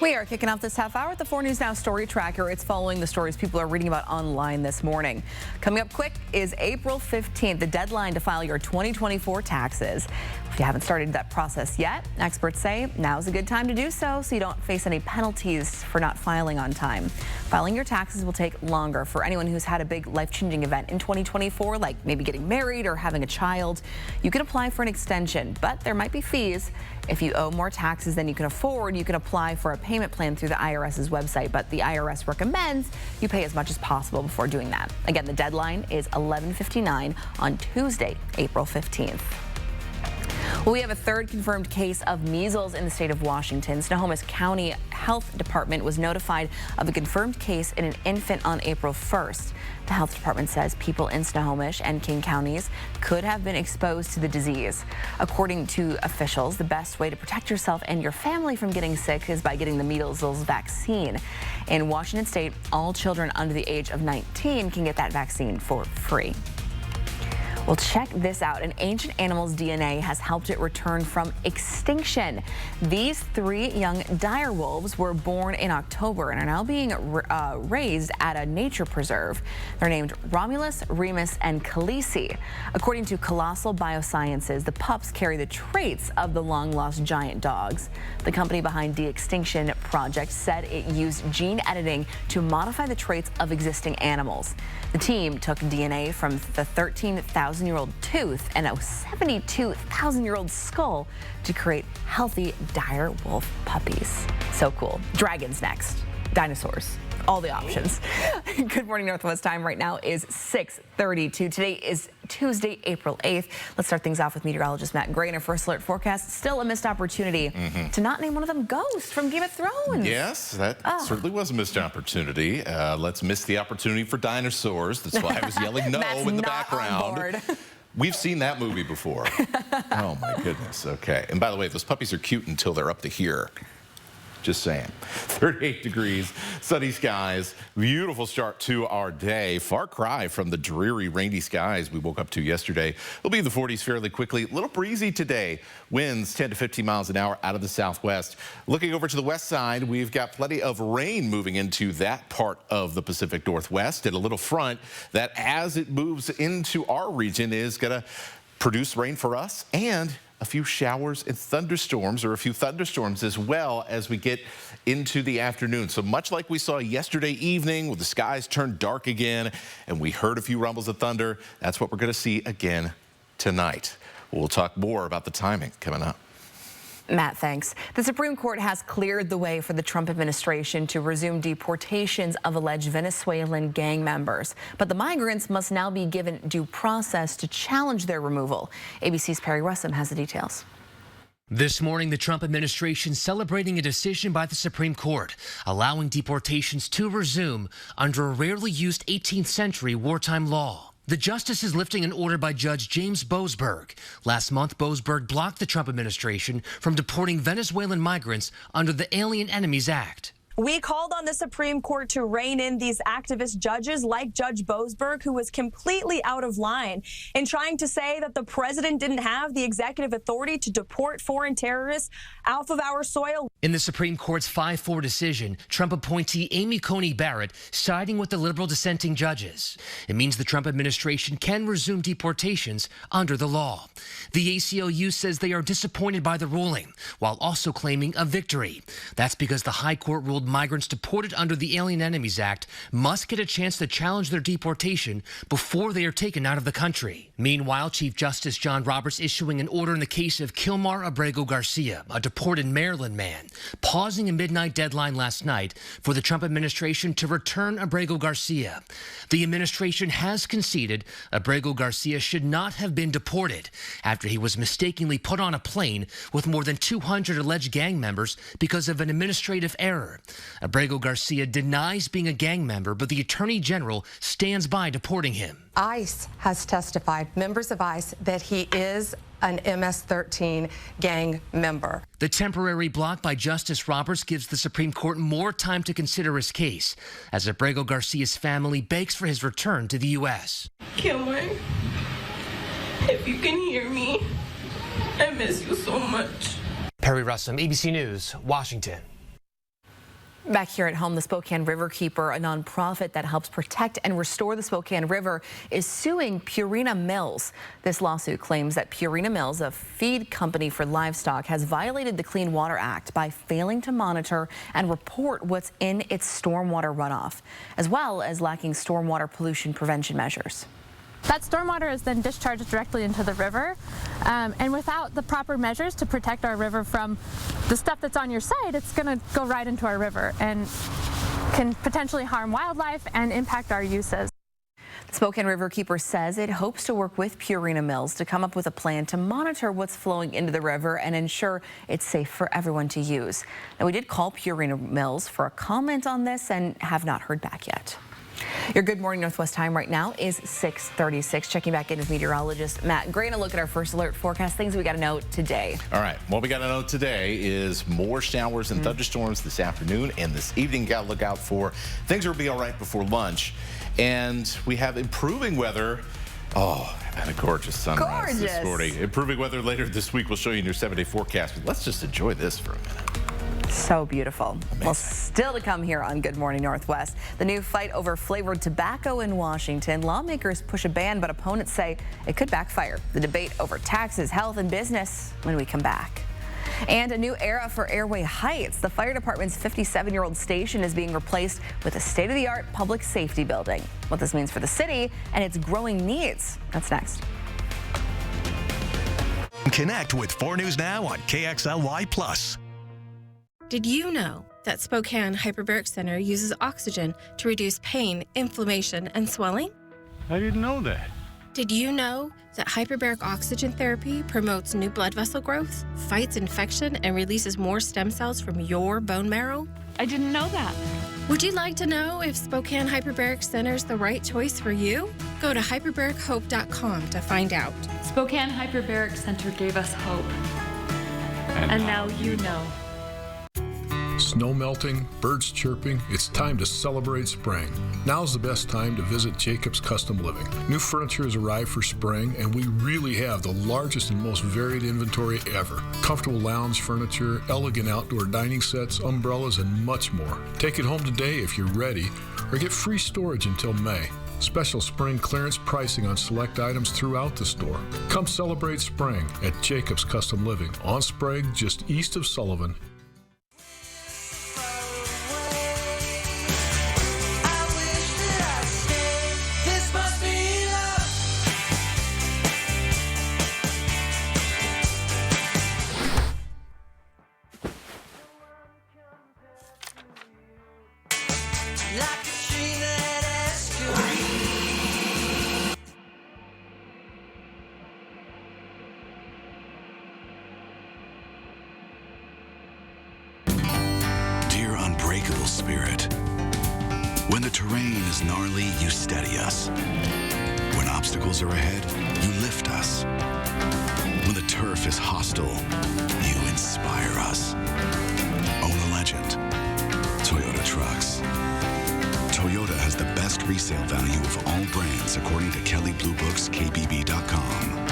We are kicking off this half hour with the 4 News Now Story Tracker. It's following the stories people are reading about online this morning. Coming up quick is April 15th, the deadline to file your 2024 taxes. If you haven't started that process yet, experts say now's a good time to do so you don't face any penalties for not filing on time. Filing your taxes will take longer for anyone who's had a big life-changing event in 2024, like maybe getting married or having a child. You can apply for an extension, but there might be fees. If you owe more taxes than you can afford, you can apply for a payment plan through the IRS's website, but the IRS recommends you pay as much as possible before doing that. Again, the deadline is 11:59 on Tuesday, April 15th. Well, we have a third confirmed case of measles in the state of Washington. Snohomish County Health Department was notified of a confirmed case in an infant on April 1st. The health department says people in Snohomish and King counties could have been exposed to the disease. According to officials, the best way to protect yourself and your family from getting sick is by getting the measles vaccine. In Washington state, all children under the age of 19 can get that vaccine for free. Well, check this out. An ancient animal's DNA has helped it return from extinction. These 3 young dire wolves were born in October and are now being raised at a nature preserve. They're named Romulus, Remus, and Khaleesi. According to Colossal Biosciences, the pups carry the traits of the long-lost giant dogs. The company behind De-Extinction Project said it used gene editing to modify the traits of existing animals. The team took DNA from the 13,000-year-old tooth and a 72,000-year-old skull to create healthy dire wolf puppies. So cool. Dragons next. Dinosaurs. All the options. Good morning, Northwest time right now is 6:32. Today is Tuesday, April 8th. Let's start things off with meteorologist Matt Gray in our first alert forecast. Still a missed opportunity to not name one of them Ghost from Game of Thrones. Yes, that certainly was a missed opportunity. Let's miss the opportunity for dinosaurs. That's why I was yelling no in the background. We've seen that movie before. Oh, my goodness. Okay. And by the way, those puppies are cute until they're up to here. Just saying. 38 degrees, sunny skies, beautiful start to our day. Far cry from the dreary, rainy skies we woke up to yesterday. It'll be in the 40s fairly quickly. A little breezy today. Winds 10 to 15 miles an hour out of the southwest. Looking over to the west side, we've got plenty of rain moving into that part of the Pacific Northwest, and a little front that, as it moves into our region, is going to produce rain for us and a few showers and thunderstorms, or a few thunderstorms as well as we get into the afternoon. So much like we saw yesterday evening when the skies turned dark again and we heard a few rumbles of thunder, that's what we're going to see again tonight. We'll talk more about the timing coming up. Matt, thanks. The Supreme Court has cleared the way for the Trump administration to resume deportations of alleged Venezuelan gang members. But the migrants must now be given due process to challenge their removal. ABC's Perry Russum has the details. This morning, the Trump administration celebrating a decision by the Supreme Court, allowing deportations to resume under a rarely used 18th century wartime law. The justice is lifting an order by Judge James Boasberg. Last month, Boasberg blocked the Trump administration from deporting Venezuelan migrants under the Alien Enemies Act. We called on the Supreme Court to rein in these activist judges like Judge Boasberg, who was completely out of line in trying to say that the president didn't have the executive authority to deport foreign terrorists off of our soil. In the Supreme Court's 5-4 decision, Trump appointee Amy Coney Barrett siding with the liberal dissenting judges. It means the Trump administration can resume deportations under the law. The ACLU says they are disappointed by the ruling, while also claiming a victory. That's because the high court ruled migrants deported under the Alien Enemies Act must get a chance to challenge their deportation before they are taken out of the country. Meanwhile, Chief Justice John Roberts issuing an order in the case of Kilmar Abrego Garcia, a deported Maryland man, pausing a midnight deadline last night for the Trump administration to return Abrego Garcia. The administration has conceded Abrego Garcia should not have been deported after he was mistakenly put on a plane with more than 200 alleged gang members because of an administrative error. Abrego Garcia denies being a gang member, but the Attorney General stands by deporting him. ICE has testified, members of ICE, that he is an MS-13 gang member. The temporary block by Justice Roberts gives the Supreme Court more time to consider his case as Abrego Garcia's family begs for his return to the U.S. Kilmer, if you can hear me, I miss you so much. Perry Russum, ABC News, Washington. Back here at home, the Spokane Riverkeeper, a nonprofit that helps protect and restore the Spokane River, is suing Purina Mills. This lawsuit claims that Purina Mills, a feed company for livestock, has violated the Clean Water Act by failing to monitor and report what's in its stormwater runoff, as well as lacking stormwater pollution prevention measures. That stormwater is then discharged directly into the river, and without the proper measures to protect our river from the stuff that's on your site, it's going to go right into our river and can potentially harm wildlife and impact our uses. The Spokane Riverkeeper says it hopes to work with Purina Mills to come up with a plan to monitor what's flowing into the river and ensure it's safe for everyone to use. Now, we did call Purina Mills for a comment on this and have not heard back yet. Your Good Morning Northwest time right now is 6:36. Checking back in with meteorologist Matt Gray to look at our first alert forecast. Things we got to know today. All right, what we got to know today is more showers and thunderstorms this afternoon and this evening. Got to look out for. Things will be all right before lunch. And we have improving weather. Oh, and a gorgeous sunrise this morning. Improving weather later this week. We'll show you in your 7-day forecast. But let's just enjoy this for a minute. So beautiful. Amazing. Well, still to come here on Good Morning Northwest. The new fight over flavored tobacco in Washington. Lawmakers push a ban, but opponents say it could backfire. The debate over taxes, health, and business when we come back. And a new era for Airway Heights. The fire department's 57-year-old station is being replaced with a state-of-the-art public safety building. What this means for the city and its growing needs. That's next. Connect with 4 News Now on KXLY+. Did you know that Spokane Hyperbaric Center uses oxygen to reduce pain, inflammation, and swelling? I didn't know that. Did you know that hyperbaric oxygen therapy promotes new blood vessel growth, fights infection, and releases more stem cells from your bone marrow? I didn't know that. Would you like to know if Spokane Hyperbaric Center is the right choice for you? Go to hyperbarichope.com to find out. Spokane Hyperbaric Center gave us hope. And now you know. Snow melting, birds chirping, it's time to celebrate spring. Now's the best time to visit Jacobs Custom Living. New furniture has arrived for spring, and we really have the largest and most varied inventory ever. Comfortable lounge furniture, elegant outdoor dining sets, umbrellas, and much more. Take it home today if you're ready, or get free storage until May. Special spring clearance pricing on select items throughout the store. Come celebrate spring at Jacobs Custom Living on Sprague, just east of Sullivan. Dear unbreakable spirit, when the terrain is gnarly, you steady us. When obstacles are ahead, you lift us. When the turf is hostile, you inspire us. Own a legend. Toyota Trucks. Toyota has the best resale value of all brands according to Kelley Blue Book's KBB.com.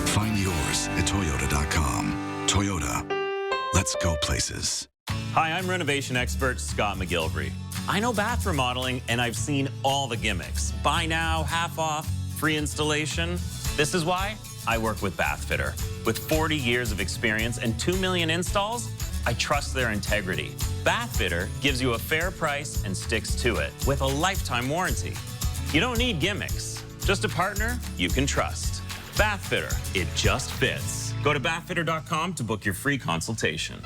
Find yours at Toyota.com. Toyota. Let's go places. Hi, I'm renovation expert Scott McGilvery. I know bath remodeling, and I've seen all the gimmicks. Buy now, half off, free installation. This is why I work with Bath Fitter. With 40 years of experience and 2 million installs, I trust their integrity. Bathfitter gives you a fair price and sticks to it with a lifetime warranty. You don't need gimmicks, just a partner you can trust. Bathfitter, it just fits. Go to bathfitter.com to book your free consultation.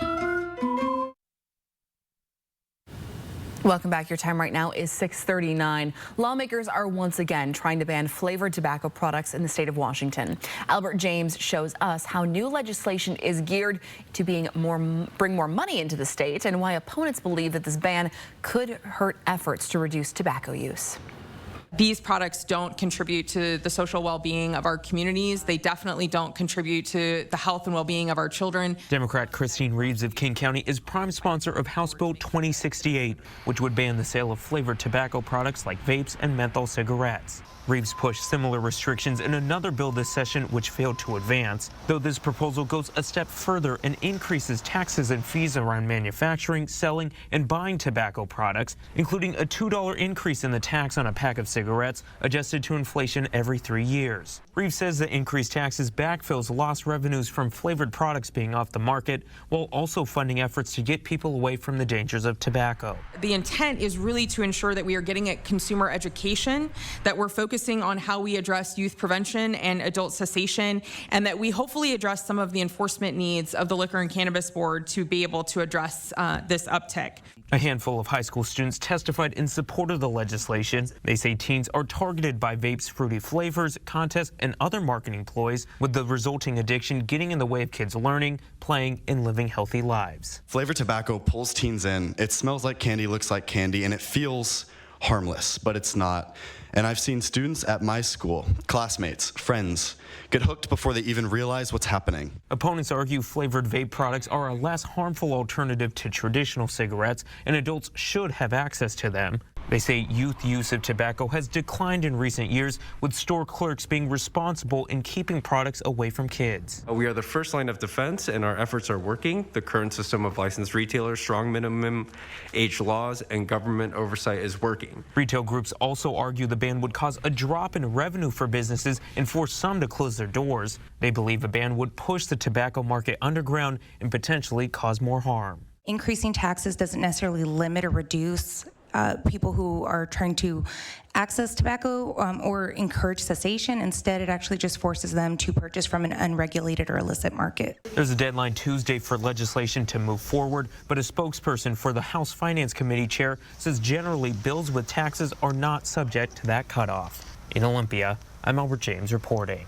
Welcome back. Your time right now is 6:39. Lawmakers are once again trying to ban flavored tobacco products in the state of Washington. Albert James shows us how new legislation is geared to bring more money into the state and why opponents believe that this ban could hurt efforts to reduce tobacco use. These products don't contribute to the social well-being of our communities. They definitely don't contribute to the health and well-being of our children. Democrat Christine Reeves of King County is prime sponsor of House Bill 2068, which would ban the sale of flavored tobacco products like vapes and menthol cigarettes. Reeves pushed similar restrictions in another bill this session, which failed to advance, though this proposal goes a step further and increases taxes and fees around manufacturing, selling, and buying tobacco products, including a $2 increase in the tax on a pack of cigarettes, adjusted to inflation every 3 years. Reeves says the increased taxes backfills lost revenues from flavored products being off the market, while also funding efforts to get people away from the dangers of tobacco. The intent is really to ensure that we are getting at consumer education, that we're focusing on how we address youth prevention and adult cessation, and that we hopefully address some of the enforcement needs of the Liquor and Cannabis Board to be able to address this uptick. A handful of high school students testified in support of the legislation. They say teens are targeted by vapes' fruity flavors, contests, and other marketing ploys, with the resulting addiction getting in the way of kids learning, playing, and living healthy lives. Flavored tobacco pulls teens in. It smells like candy, looks like candy, and it feels harmless, but it's not. And I've seen students at my school, classmates, friends, get hooked before they even realize what's happening. Opponents argue flavored vape products are a less harmful alternative to traditional cigarettes, and adults should have access to them. They say youth use of tobacco has declined in recent years, with store clerks being responsible in keeping products away from kids. We are the first line of defense, and our efforts are working. The current system of licensed retailers, strong minimum age laws, and government oversight is working. Retail groups also argue the ban would cause a drop in revenue for businesses and force some to close their doors. They believe a ban would push the tobacco market underground and potentially cause more harm. Increasing taxes doesn't necessarily limit or reduce people who are trying to access tobacco or encourage cessation. Instead, it actually just forces them to purchase from an unregulated or illicit market. There's a deadline Tuesday for legislation to move forward, but a spokesperson for the House Finance Committee chair says generally bills with taxes are not subject to that cutoff. In Olympia, I'm Albert James reporting.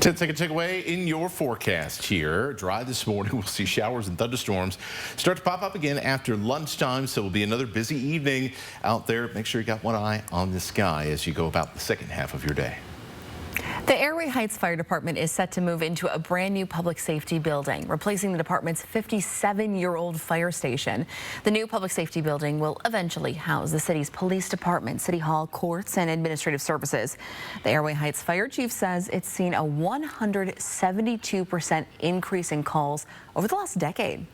10-second takeaway in your forecast here. Dry this morning. We'll see showers and thunderstorms start to pop up again after lunchtime, so it'll be another busy evening out there. Make sure you got one eye on the sky as you go about the second half of your day. The Airway Heights Fire Department is set to move into a brand new public safety building, replacing the department's 57-year-old fire station. The new public safety building will eventually house the city's police department, city hall, courts, and administrative services. The Airway Heights Fire Chief says it's seen a 172% increase in calls over the last decade.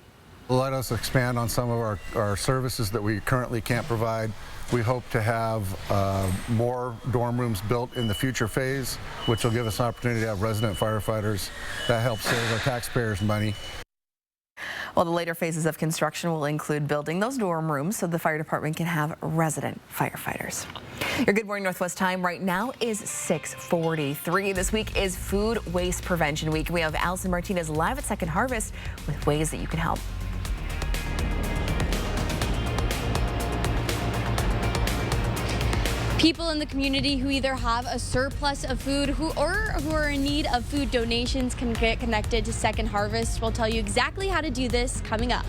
Let us expand on some of our services that we currently can't provide. We hope to have more dorm rooms built in the future phase, which will give us an opportunity to have resident firefighters. That helps save our taxpayers money. Well, the later phases of construction will include building those dorm rooms so the fire department can have resident firefighters. Your Good Morning Northwest time right now is 6:43. This week is Food Waste Prevention Week. We have Allison Martinez live at Second Harvest with ways that you can help. People in the community who either have a surplus of food or who are in need of food donations can get connected to Second Harvest. We'll tell you exactly how to do this coming up.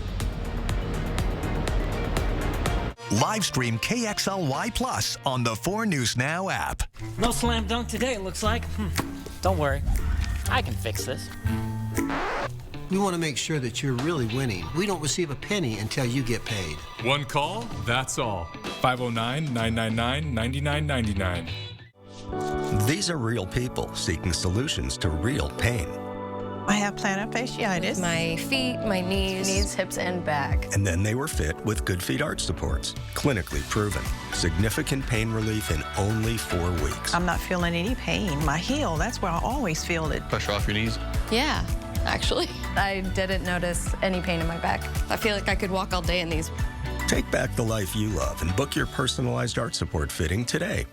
Live stream KXLY Plus on the 4 News Now app. No slam dunk today, it looks like. Don't worry, I can fix this. We want to make sure that you're really winning. We don't receive a penny until you get paid. One call, that's all. 509-999-9999. These are real people seeking solutions to real pain. I have plantar fasciitis. My feet, my knees, hips, and back. And then they were fit with Good Feet arch supports. Clinically proven. Significant pain relief in only 4 weeks. I'm not feeling any pain. My heel, that's where I always feel it. Pressure off your knees? Yeah. actually. I didn't notice any pain in my back. I feel like I could walk all day in these. Take back the life you love and book your personalized arch support fitting today.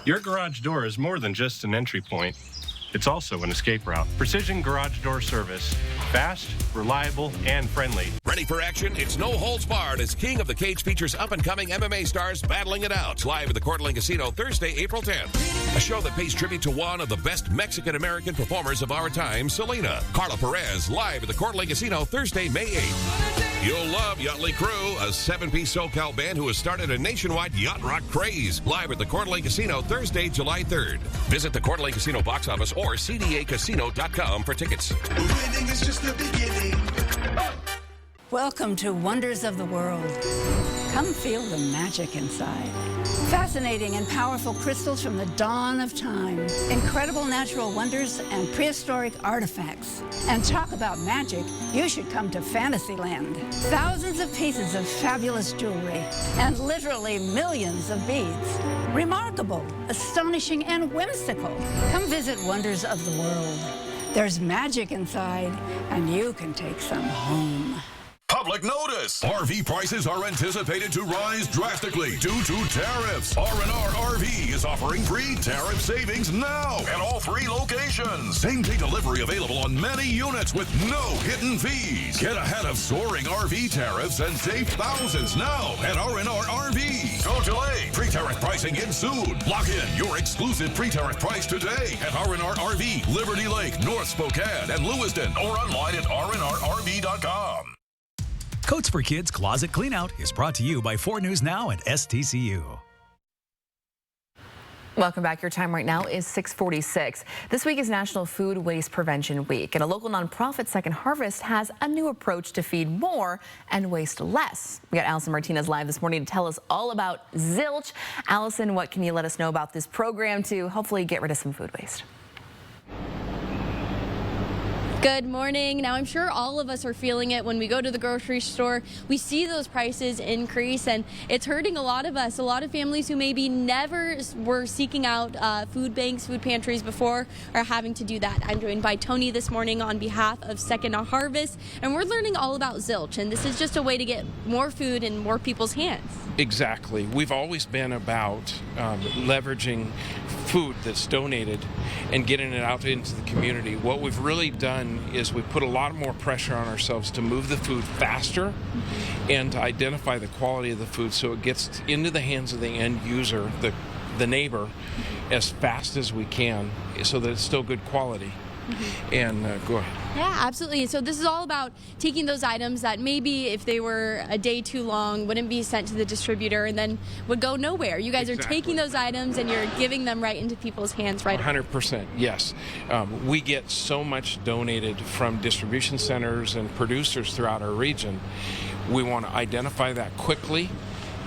Your garage door is more than just an entry point. It's also an escape route. Precision Garage Door Service. Fast, reliable, and friendly. Ready for action? It's no holds barred as King of the Cage features up-and-coming MMA stars battling it out. Live at the Coeur d'Alene Casino Thursday, April 10th. A show that pays tribute to one of the best Mexican-American performers of our time, Selena. Carla Perez, live at the Coeur d'Alene Casino Thursday, May 8th. You'll love Yachtly Crew, a 7-piece SoCal band who has started a nationwide yacht rock craze. Live at the Coeur d'Alene Casino Thursday, July 3rd. Visit the Coeur d'Alene Casino box office or CDAcasino.com for tickets. Winning is just the beginning. Welcome to Wonders of the World. Come feel the magic inside. Fascinating and powerful crystals from the dawn of time. Incredible natural wonders and prehistoric artifacts. And talk about magic, you should come to Fantasyland. Thousands of pieces of fabulous jewelry and literally millions of beads. Remarkable, astonishing, and whimsical. Come visit Wonders of the World. There's magic inside, and you can take some home. Public notice! RV prices are anticipated to rise drastically due to tariffs. R&R RV is offering free tariff savings now at all 3 locations. Same-day delivery available on many units with no hidden fees. Get ahead of soaring RV tariffs and save thousands now at R&R RV. Don't delay. Pre-tariff pricing ends soon. Lock in your exclusive pre-tariff price today at R&R RV, Liberty Lake, North Spokane, and Lewiston, or online at rnrrv.com. Coats for Kids Closet Cleanout is brought to you by 4 News Now and STCU. Welcome back. Your time right now is 6:46. This week is National Food Waste Prevention Week, and a local nonprofit, Second Harvest, has a new approach to feed more and waste less. We got Allison Martinez live this morning to tell us all about Zilch. Allison, what can you let us know about this program to hopefully get rid of some food waste? Good morning. Now, I'm sure all of us are feeling it when we go to the grocery store. We see those prices increase, and it's hurting a lot of us. A lot of families who maybe never were seeking out food banks, food pantries before are having to do that. I'm joined by Tony this morning on behalf of Second Harvest, and we're learning all about Zilch, and this is just a way to get more food in more people's hands. Exactly. We've always been about leveraging food that's donated and getting it out into the community. What we've really done is we put a lot more pressure on ourselves to move the food faster and to identify the quality of the food so it gets into the hands of the end user, the neighbor, as fast as we can so that it's still good quality. And go ahead. Yeah, absolutely. So this is all about taking those items that maybe if they were a day too long wouldn't be sent to the distributor and then would go nowhere. You guys are taking those items and you're giving them right into people's hands right away. 100%, yes. We get so much donated from distribution centers and producers throughout our region. We want to identify that quickly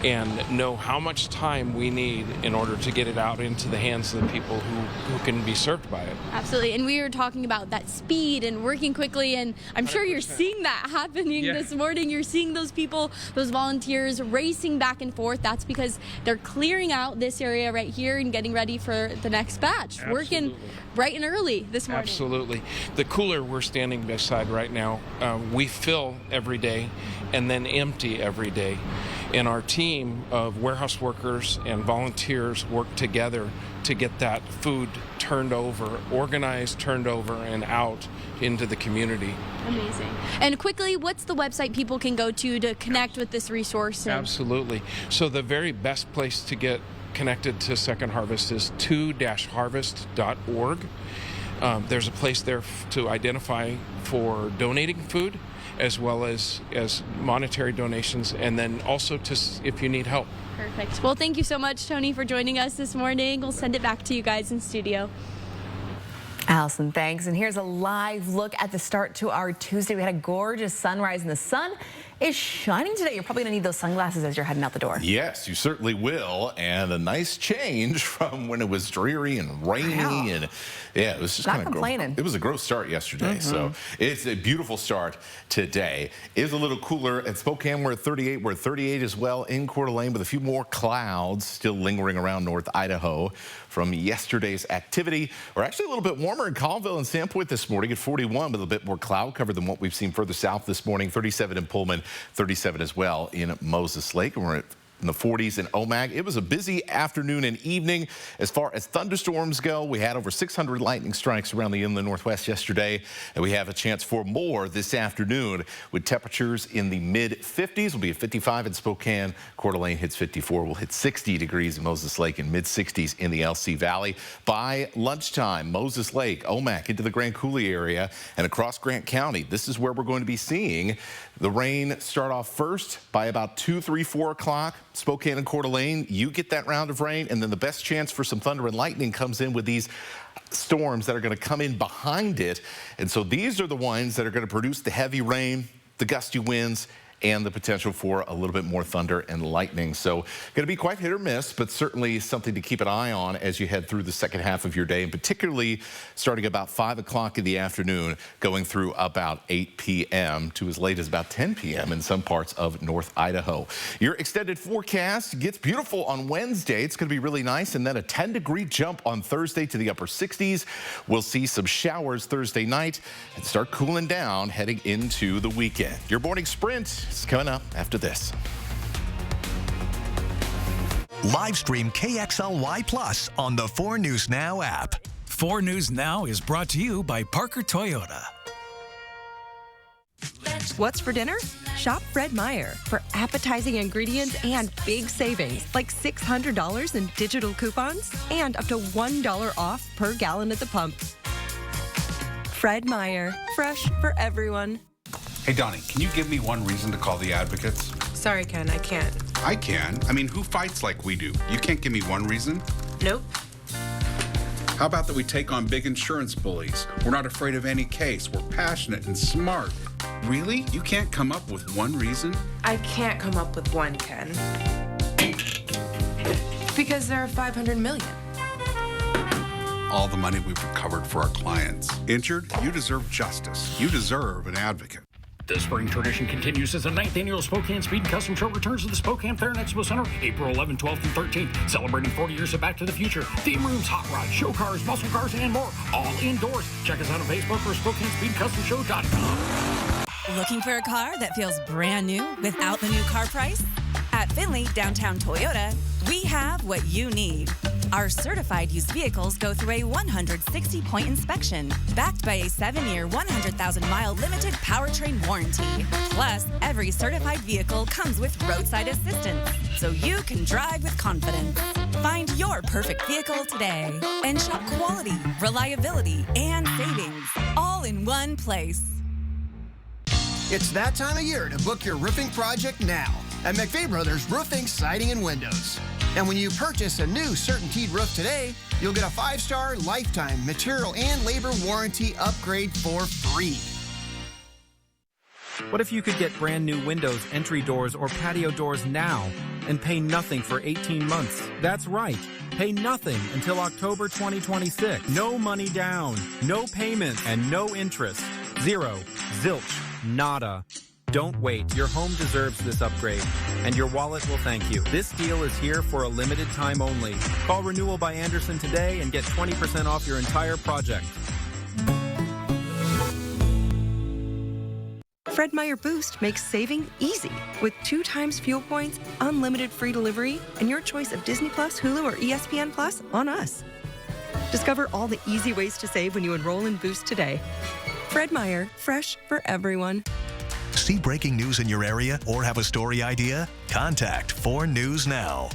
and know how much time we need in order to get it out into the hands of the people who can be served by it. Absolutely. And we were talking about that speed and working quickly, and I'm sure you're seeing that happening this morning. You're seeing those people, those volunteers racing back and forth. That's because they're clearing out this area right here and getting ready for the next batch. Absolutely. Working bright and early this morning. Absolutely. The cooler we're standing beside right now, we fill every day and then empty every day. And our team of warehouse workers and volunteers work together to get that food turned over, organized, turned over, and out into the community. Amazing. And quickly, what's the website people can go to connect with this resource? Absolutely. So the very best place to get connected to Second Harvest is 2-harvest.org. There's a place there to identify for donating food, as well as monetary donations, and then also if you need help. Perfect. Well, thank you so much, Tony, for joining us this morning. We'll send it back to you guys in studio. Allison, thanks. And here's a live look at the start to our Tuesday. We had a gorgeous sunrise, and the sun is shining today. You're probably going to need those sunglasses as you're heading out the door. Yes, you certainly will. And a nice change from when it was dreary and rainy. And yeah, it was just kind of complaining. It was a gross start yesterday. So it's a beautiful start today. It is a little cooler at Spokane. We're at 38. We're at 38 as well in Coeur d'Alene with a few more clouds still lingering around North Idaho from yesterday's activity. We're actually a little bit warmer in Colville and Sandpoint this morning at 41 with a bit more cloud cover than what we've seen further south this morning. 37 in Pullman, 37 as well in Moses Lake. And we're at in the 40s in Omag. It was a busy afternoon and evening. As far as thunderstorms go, we had over 600 lightning strikes around the inland Northwest yesterday, and we have a chance for more this afternoon with temperatures in the mid-50s. We'll be at 55 in Spokane. Coeur d'Alene hits 54. We'll hit 60 degrees in Moses Lake and mid-60s in the LC Valley. By lunchtime, Moses Lake, Omag into the Grand Coulee area and across Grant County. This is where we're going to be seeing the rain start off first by about 2, 3, 4 o'clock. Spokane and Coeur d'Alene, you get that round of rain, and then the best chance for some thunder and lightning comes in with these storms that are going to come in behind it. And so these are the ones that are going to produce the heavy rain, the gusty winds, and the potential for a little bit more thunder and lightning. So going to be quite hit or miss, but certainly something to keep an eye on as you head through the second half of your day, and particularly starting about 5 o'clock in the afternoon, going through about 8 p.m. to as late as about 10 p.m. in some parts of North Idaho. Your extended forecast gets beautiful on Wednesday. It's going to be really nice, and then a 10-degree jump on Thursday to the upper 60s. We'll see some showers Thursday night and start cooling down heading into the weekend. Your morning sprint is coming up after this. Live stream KXLY Plus on the 4 News Now app. 4 News Now is brought to you by Parker Toyota. What's for dinner? Shop Fred Meyer for appetizing ingredients and big savings, like $600 in digital coupons and up to $1 off per gallon at the pump. Fred Meyer, fresh for everyone. Hey, Donnie, can you give me one reason to call the advocates? Sorry, Ken, I can't. I can. I mean, who fights like we do? You can't give me one reason? Nope. How about that we take on big insurance bullies? We're not afraid of any case. We're passionate and smart. Really? You can't come up with one reason? I can't come up with one, Ken. Because there are 500 million. All the money we've recovered for our clients. Injured? You deserve justice. You deserve an advocate. The spring tradition continues as the 9th annual Spokane Speed and Custom Show returns to the Spokane Fair and Expo Center April 11th, 12th, and 13th, celebrating 40 years of Back to the Future, theme rooms, hot rods, show cars, muscle cars, and more, all indoors. Check us out on Facebook or SpokaneSpeedCustomShow.com. Looking for a car that feels brand new without the new car price? At Findlay Downtown Toyota, we have what you need. Our certified used vehicles go through a 160-point inspection, backed by a 7-year, 100,000-mile limited powertrain warranty. Plus, every certified vehicle comes with roadside assistance, so you can drive with confidence. Find your perfect vehicle today and shop quality, reliability, and savings, all in one place. It's that time of year to book your roofing project now at McVeigh Brothers Roofing, Siding, and Windows. And when you purchase a new CertainTeed roof today, you'll get a 5-star lifetime material and labor warranty upgrade for free. What if you could get brand new windows, entry doors, or patio doors now and pay nothing for 18 months? That's right. Pay nothing until October 2026. No money down, no payment, and no interest. Zero. Zilch. Nada. Don't wait. Your home deserves this upgrade, and your wallet will thank you. This deal is here for a limited time only. Call Renewal by Anderson today and get 20% off your entire project. Fred Meyer Boost makes saving easy with 2 times fuel points, unlimited free delivery, and your choice of Disney Plus, Hulu, or ESPN Plus on us. Discover all the easy ways to save when you enroll in Boost today. Fred Meyer, fresh for everyone. See breaking news in your area or have a story idea? Contact 4 News Now.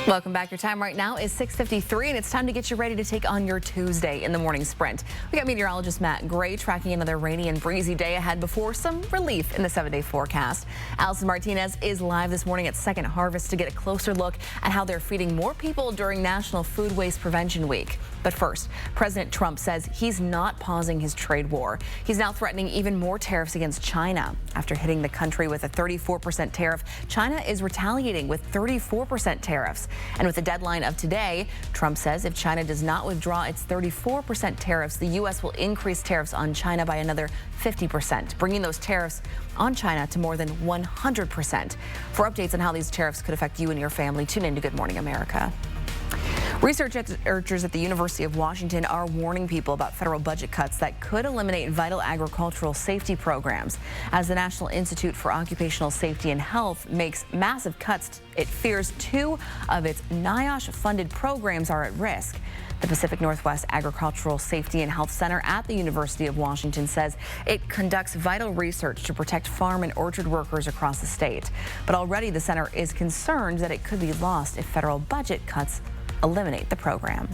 Welcome back. Your time right now is 6:53, and it's time to get you ready to take on your Tuesday in the morning sprint. We got meteorologist Matt Gray tracking another rainy and breezy day ahead before some relief in the 7-day forecast. Allison Martinez is live this morning at Second Harvest to get a closer look at how they're feeding more people during National Food Waste Prevention Week. But first, President Trump says he's not pausing his trade war. He's now threatening even more tariffs against China. After hitting the country with a 34% tariff, China is retaliating with 34% tariffs. And with the deadline of today, Trump says if China does not withdraw its 34% tariffs, the U.S. will increase tariffs on China by another 50%, bringing those tariffs on China to more than 100%. For updates on how these tariffs could affect you and your family, tune in to Good Morning America. Researchers at the University of Washington are warning people about federal budget cuts that could eliminate vital agricultural safety programs. As the National Institute for Occupational Safety and Health makes massive cuts, it fears 2 of its NIOSH-funded programs are at risk. The Pacific Northwest Agricultural Safety and Health Center at the University of Washington says it conducts vital research to protect farm and orchard workers across the state. But already the center is concerned that it could be lost if federal budget cuts eliminate the program.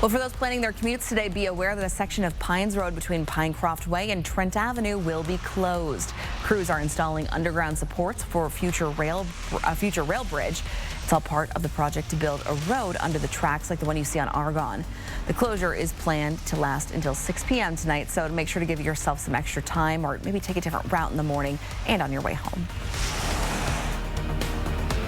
Well, for those planning their commutes today, be aware that a section of Pines Road between Pinecroft Way and Trent Avenue will be closed. Crews are installing underground supports for a future rail bridge. It's all part of the project to build a road under the tracks like the one you see on Argonne. The closure is planned to last until 6 p.m. tonight, so make sure to give yourself some extra time or maybe take a different route in the morning and on your way home.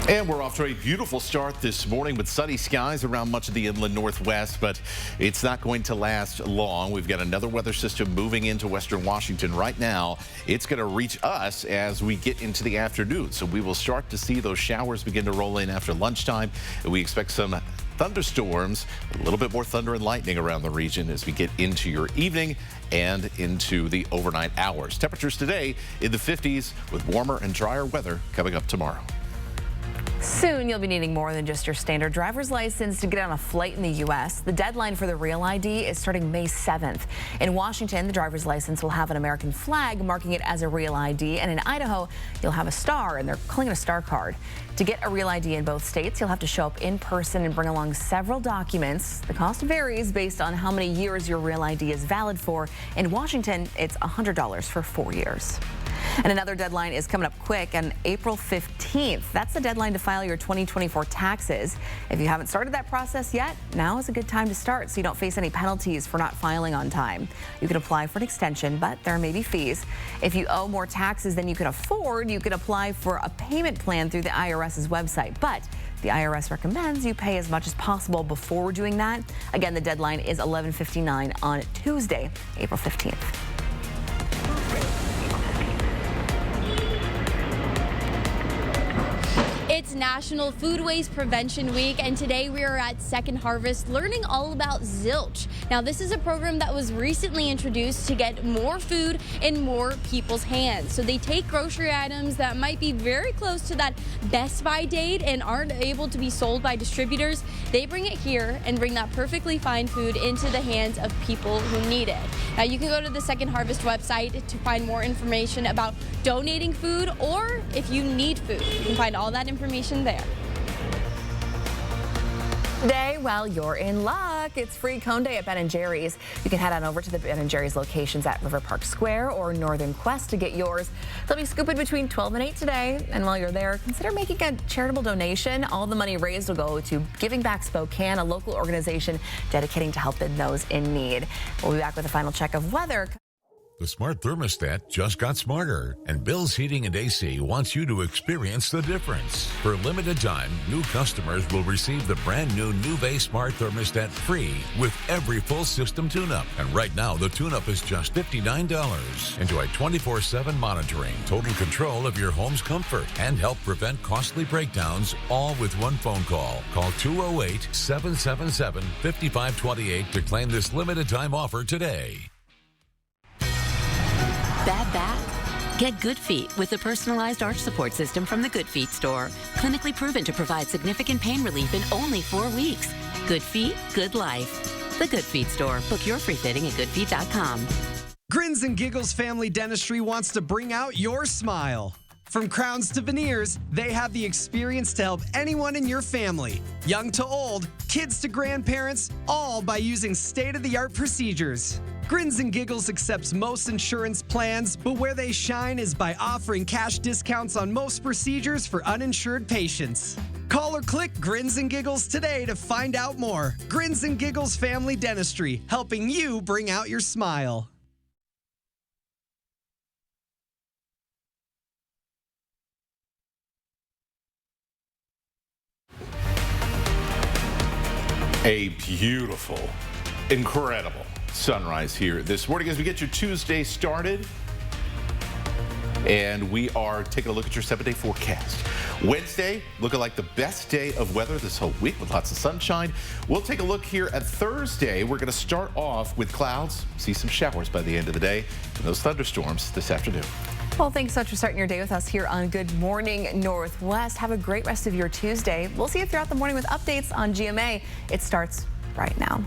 And we're off to a beautiful start this morning with sunny skies around much of the inland northwest, but it's not going to last long. We've got another weather system moving into western Washington right now. It's going to reach us as we get into the afternoon. So we will start to see those showers begin to roll in after lunchtime. And we expect some thunderstorms, a little bit more thunder and lightning around the region as we get into your evening and into the overnight hours. Temperatures today in the 50s with warmer and drier weather coming up tomorrow. Soon, you'll be needing more than just your standard driver's license to get on a flight in the U.S. The deadline for the Real ID is starting May 7th. In Washington, the driver's license will have an American flag marking it as a Real ID, and in Idaho, you'll have a star, and they're calling it a star card. To get a Real ID in both states, you'll have to show up in person and bring along several documents. The cost varies based on how many years your Real ID is valid for. In Washington, it's $100 for 4 years. And another deadline is coming up quick on April 15th. That's the deadline to file your 2024 taxes. If you haven't started that process yet, now is a good time to start so you don't face any penalties for not filing on time. You can apply for an extension, but there may be fees. If you owe more taxes than you can afford, you can apply for a payment plan through the IRS's website. But the IRS recommends you pay as much as possible before doing that. Again, the deadline is 11:59 on Tuesday, April 15th. It's National Food Waste Prevention Week, and today we are at Second Harvest learning all about Zilch. Now, this is a program that was recently introduced to get more food in more people's hands. So they take grocery items that might be very close to that Best By date and aren't able to be sold by distributors. They bring it here and bring that perfectly fine food into the hands of people who need it. Now, you can go to the Second Harvest website to find more information about donating food, or if you need food, you can find all that information there. Today, well, you're in luck. It's free cone day at Ben & Jerry's. You can head on over to the Ben & Jerry's locations at River Park Square or Northern Quest to get yours. They'll be scooping between 12 and 8 today. And while you're there, consider making a charitable donation. All the money raised will go to Giving Back Spokane, a local organization dedicating to helping those in need. We'll be back with a final check of weather. The smart thermostat just got smarter, and Bill's Heating and AC wants you to experience the difference. For a limited time, new customers will receive the brand new Nuve Smart Thermostat free with every full system tune-up. And right now, the tune-up is just $59. Enjoy 24/7 monitoring, total control of your home's comfort, and help prevent costly breakdowns, all with one phone call. Call 208-777-5528 to claim this limited time offer today. Bad back? Get Good Feet with the personalized arch support system from the Good Feet store. Clinically proven to provide significant pain relief in only 4 weeks. Good Feet, good life. The Good Feet store. Book your free fitting at goodfeet.com. Grins and Giggles Family Dentistry wants to bring out your smile. From crowns to veneers, they have the experience to help anyone in your family. Young to old, kids to grandparents, all by using state-of-the-art procedures. Grins and Giggles accepts most insurance plans, but where they shine is by offering cash discounts on most procedures for uninsured patients. Call or click Grins and Giggles today to find out more. Grins and Giggles Family Dentistry, helping you bring out your smile. A beautiful, incredible sunrise here this morning as we get your Tuesday started. And we are taking a look at your 7-day forecast. Wednesday, looking like the best day of weather this whole week with lots of sunshine. We'll take a look here at Thursday. We're going to start off with clouds, see some showers by the end of the day, and those thunderstorms this afternoon. Well, thanks so much for starting your day with us here on Good Morning Northwest. Have a great rest of your Tuesday. We'll see you throughout the morning with updates on GMA. It starts right now.